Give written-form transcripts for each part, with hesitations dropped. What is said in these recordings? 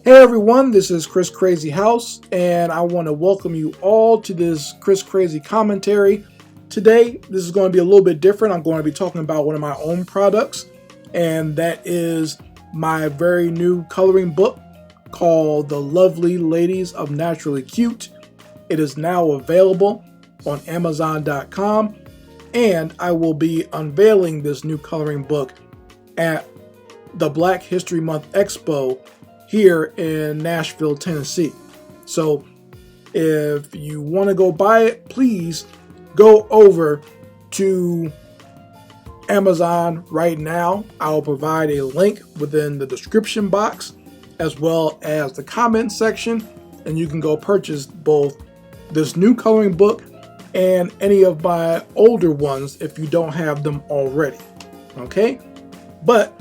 Hey everyone, this is Chris Crazy House, and I want to welcome you all to this Chris Crazy commentary. Today, this is going to be a little bit different. I'm going to be talking about one of my own products, and that is my very new coloring book called The Lovely Ladies of Naturally Cute. It is now available on Amazon.com, and I will be unveiling this new coloring book at the Black History Month Expo here in Nashville, Tennessee. So if you want to go buy it, please go over to Amazon right now. I'll provide a link within the description box as well as the comment section, and you can go purchase both this new coloring book and any of my older ones if you don't have them already. Okay? But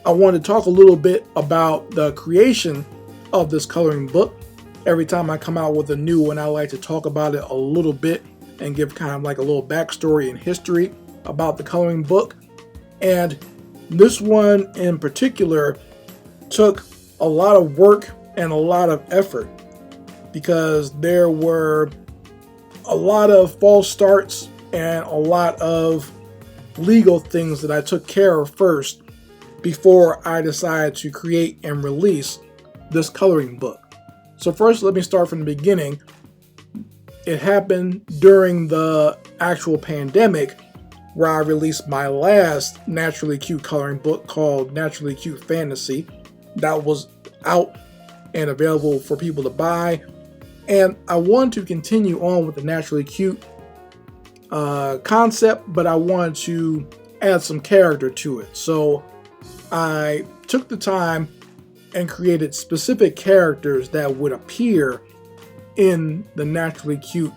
I want to talk a little bit about the creation of this coloring book. Every time I come out with a new one, I like to talk about it a little bit and give kind of like a little backstory and history about the coloring book. And this one in particular took a lot of work and a lot of effort because there were a lot of false starts and a lot of legal things that I took care of first before I decided to create and release this coloring book. So first, let me start from the beginning. It happened during the actual pandemic where I released my last Naturally Cute coloring book called Naturally Cute Fantasy. That was out and available for people to buy. And I wanted to continue on with the Naturally Cute concept, but I wanted to add some character to it. So I took the time and created specific characters that would appear in the Naturally Cute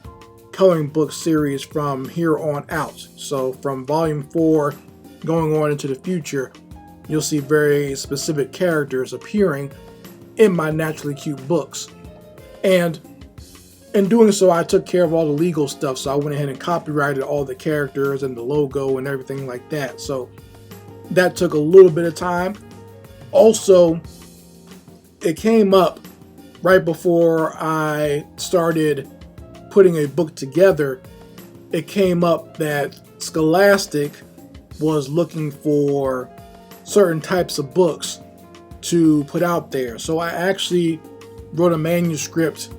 coloring book series from here on out. So from volume 4 going on into the future, you'll see very specific characters appearing in my Naturally Cute books. And in doing so, I took care of all the legal stuff. So I went ahead and copyrighted all the characters and the logo and everything like that. So that took a little bit of time. Also, it came up right before I started putting a book together. It came up that Scholastic was looking for certain types of books to put out there. So I actually wrote a manuscript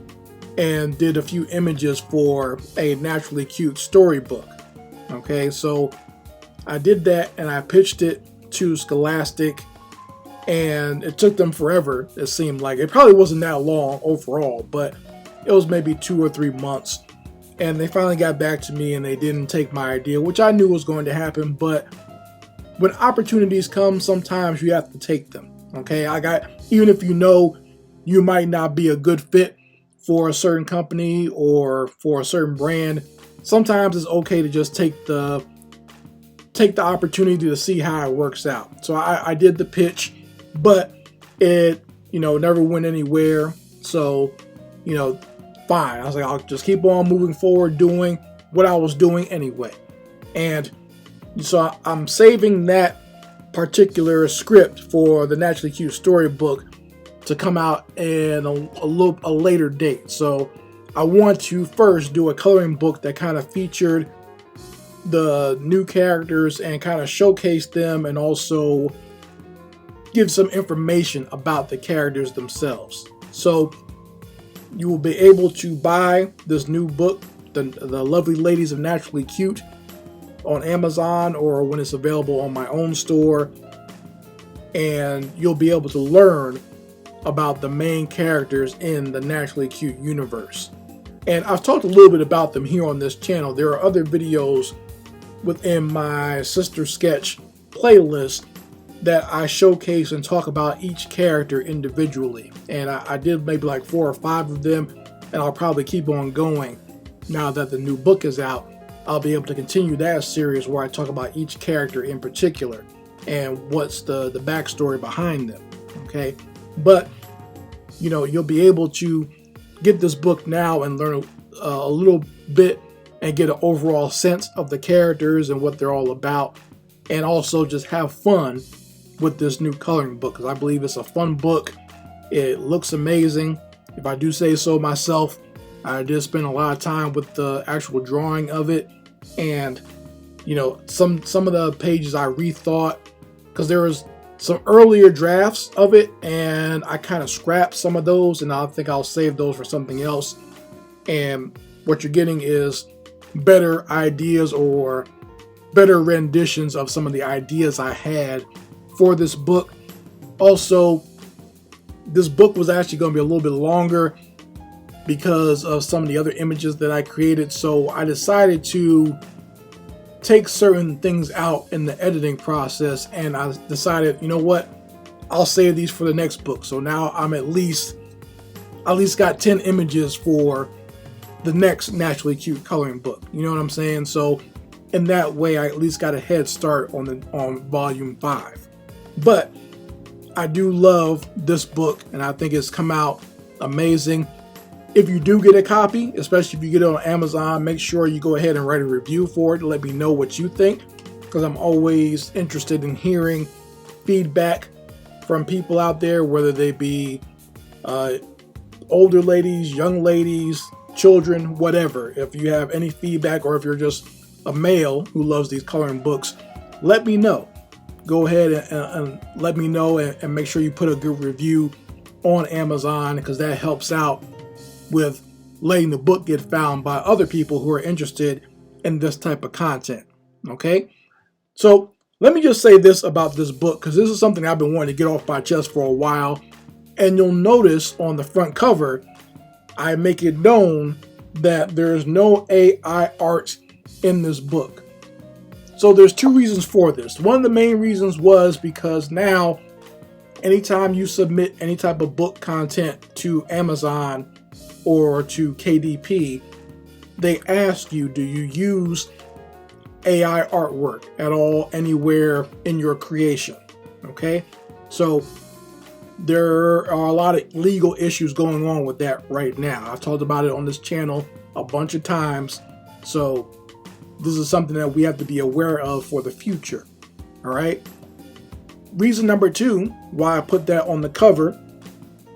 and did a few images for a Naturally Cute storybook. Okay, so I did that and I pitched it to Scholastic, and it took them forever. It seemed like it probably wasn't that long overall, but it was maybe 2 or 3 months, and they finally got back to me and they didn't take my idea, which I knew was going to happen. But when opportunities come, sometimes you have to take them. Okay, even if you know you might not be a good fit for a certain company or for a certain brand, sometimes it's okay to just take the opportunity to see how it works out. So I did the pitch, but it, never went anywhere. So, fine. I was like, I'll just keep on moving forward doing what I was doing anyway. And so I'm saving that particular script for the Naturally Cute storybook to come out in a later date. So I want to first do a coloring book that kind of featured the new characters and kind of showcase them and also give some information about the characters themselves. So you will be able to buy this new book, the Lovely Ladies of Naturally Cute, on Amazon or when it's available on my own store, and you'll be able to learn about the main characters in the Naturally Cute universe. And I've talked a little bit about them here on this channel. There are other videos within my Sister Sketch playlist that I showcase and talk about each character individually. And I did maybe like 4 or 5 of them, and I'll probably keep on going now that the new book is out. I'll be able to continue that series where I talk about each character in particular and what's the backstory behind them. Okay, but you'll be able to get this book now and learn a little bit and get an overall sense of the characters and what they're all about, and also just have fun with this new coloring book, because I believe it's a fun book. It looks amazing. If I do say so myself, I did spend a lot of time with the actual drawing of it, and some of the pages I rethought because there was some earlier drafts of it, and I kind of scrapped some of those, and I think I'll save those for something else. And what you're getting is better ideas or better renditions of some of the ideas I had for this book. Also, this book was actually going to be a little bit longer because of some of the other images that I created, so I decided to take certain things out in the editing process, and I decided, you know what, I'll save these for the next book. So now I'm at least got 10 images for the next Naturally Cute coloring book. You know what I'm saying? So in that way, I at least got a head start on volume 5. But I do love this book, and I think it's come out amazing. If you do get a copy, especially if you get it on Amazon, make sure you go ahead and write a review for it. Let me know what you think, because I'm always interested in hearing feedback from people out there, whether they be older ladies, young ladies, children, whatever. If you have any feedback, or if you're just a male who loves these coloring books, let me know. Go ahead and let me know, and make sure you put a good review on Amazon, because that helps out with letting the book get found by other people who are interested in this type of content. Okay, so let me just say this about this book, because this is something I've been wanting to get off my chest for a while. And you'll notice on the front cover, I make it known that there's no AI art in this book. So there's 2 reasons for this. One of the main reasons was because now, anytime you submit any type of book content to Amazon or to KDP, they ask you, do you use AI artwork at all anywhere in your creation? Okay, so there are a lot of legal issues going on with that right now. I've talked about it on this channel a bunch of times, so this is something that we have to be aware of for the future. All right, reason number 2 why I put that on the cover,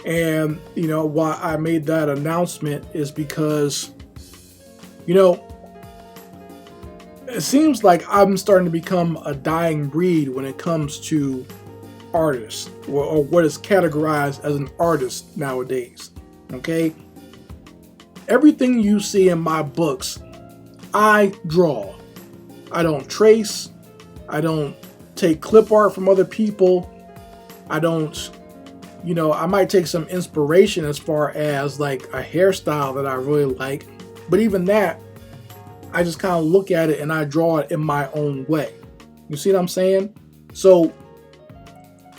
and why I made that announcement, is because it seems like I'm starting to become a dying breed when it comes to artists, or what is categorized as an artist nowadays. Okay, everything you see in my books, I draw. I don't trace. I don't take clip art from other people. I don't, I might take some inspiration as far as like a hairstyle that I really like, but even that, I just kind of look at it and I draw it in my own way. You see what I'm saying? So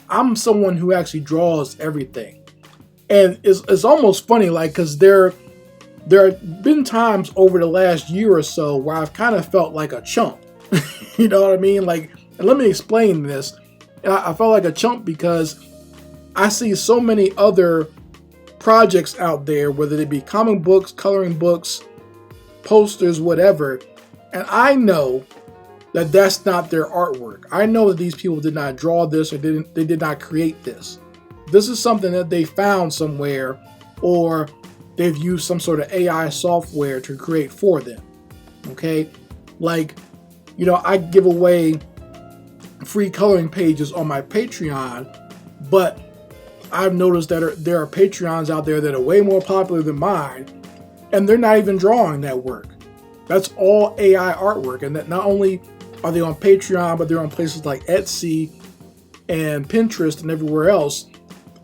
I'm someone who actually draws everything. And it's almost funny, like, because there have been times over the last year or so where I've kind of felt like a chump. You know what I mean? Like, and let me explain this. I felt like a chump because I see so many other projects out there, whether they be comic books, coloring books, posters, whatever, and I know that that's not their artwork. I know that these people did not draw this, or they did not create this. This is something that they found somewhere, or they've used some sort of AI software to create for them. Okay, like, I give away free coloring pages on my Patreon, but I've noticed that there are Patreons out there that are way more popular than mine, and they're not even drawing that work. That's all AI artwork, and that not only are they on Patreon, but they're on places like Etsy and Pinterest and everywhere else.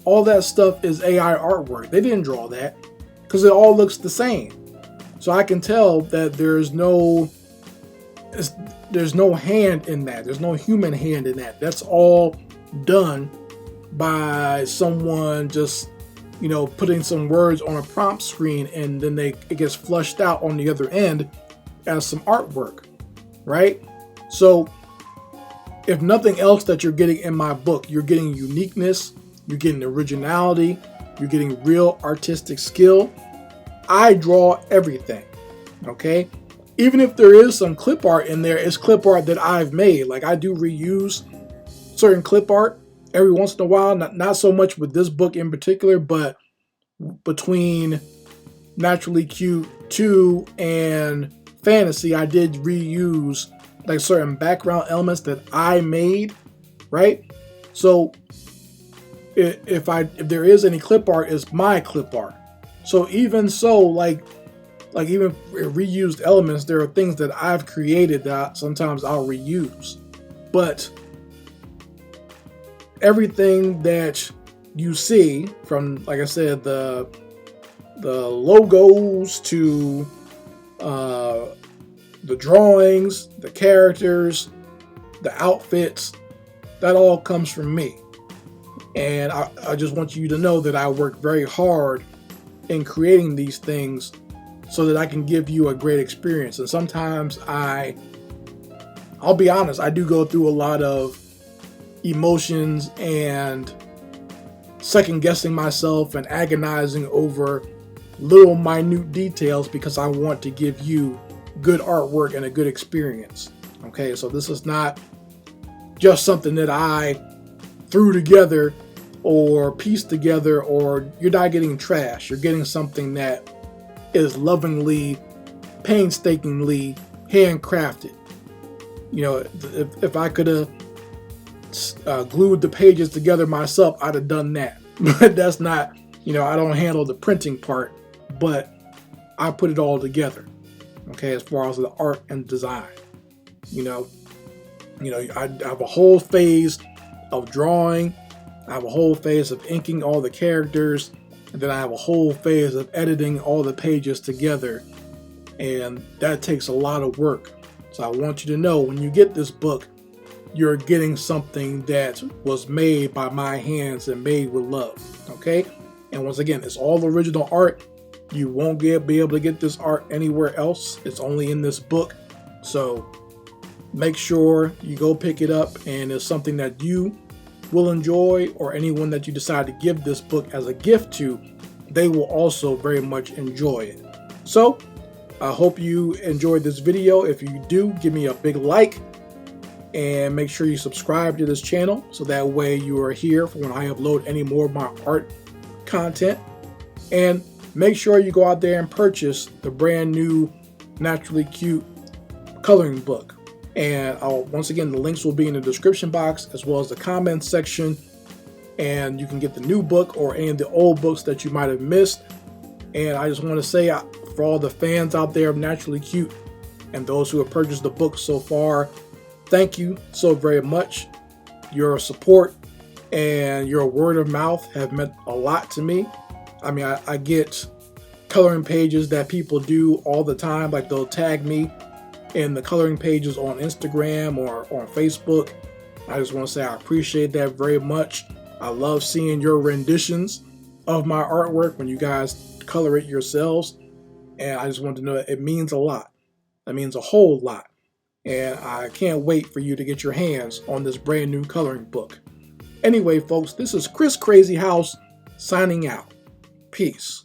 All that stuff is AI artwork. They didn't draw that, because it all looks the same. So I can tell that there's no hand in that. There's no human hand in that. That's all done by someone just, putting some words on a prompt screen, and then it gets flushed out on the other end as some artwork, right? So if nothing else that you're getting in my book, you're getting uniqueness, you're getting originality, you're getting real artistic skill. I draw everything, okay? Even if there is some clip art in there, it's clip art that I've made. Like, I do reuse certain clip art, every once in a while, not so much with this book in particular, but between Naturally Cute 2 and Fantasy, I did reuse like certain background elements that I made, right? So if there is any clip art, it's my clip art. So even so, like even reused elements, there are things that I've created that sometimes I'll reuse. But everything that you see, from, like I said, the logos to the drawings, the characters, the outfits, that all comes from me. And I just want you to know that I work very hard in creating these things so that I can give you a great experience. And sometimes I'll be honest, I do go through a lot of emotions and second guessing myself and agonizing over little minute details because I want to give you good artwork and a good experience. Okay, so this is not just something that I threw together or pieced together, or you're not getting trash. You're getting something that is lovingly, painstakingly handcrafted. You know, if I could have glued the pages together myself, I'd have done that. But that's not, I don't handle the printing part, but I put it all together. Okay, as far as the art and design, I have a whole phase of drawing. I have a whole phase of inking all the characters, and then I have a whole phase of editing all the pages together, and that takes a lot of work. So I want you to know, when you get this book, you're getting something that was made by my hands and made with love. Okay, and once again, it's all original art. You won't be able to get this art anywhere else. It's only in this book. So make sure you go pick it up, and it's something that you will enjoy, or anyone that you decide to give this book as a gift to, they will also very much enjoy it. So I hope you enjoyed this video. If you do, give me a big like, and make sure you subscribe to this channel so that way you are here for when I upload any more of my art content. And make sure you go out there and purchase the brand new Naturally Cute coloring book. And once again, the links will be in the description box as well as the comments section. And you can get the new book or any of the old books that you might have missed. And I just want to say, for all the fans out there of Naturally Cute and those who have purchased the book so far, thank you so very much. Your support and your word of mouth have meant a lot to me. I mean, I get coloring pages that people do all the time. Like, they'll tag me in the coloring pages on Instagram or on Facebook. I just want to say I appreciate that very much. I love seeing your renditions of my artwork when you guys color it yourselves. And I just want to know it means a lot. It means a whole lot. And I can't wait for you to get your hands on this brand new coloring book. Anyway, folks, this is Chris Crazy House signing out. Peace.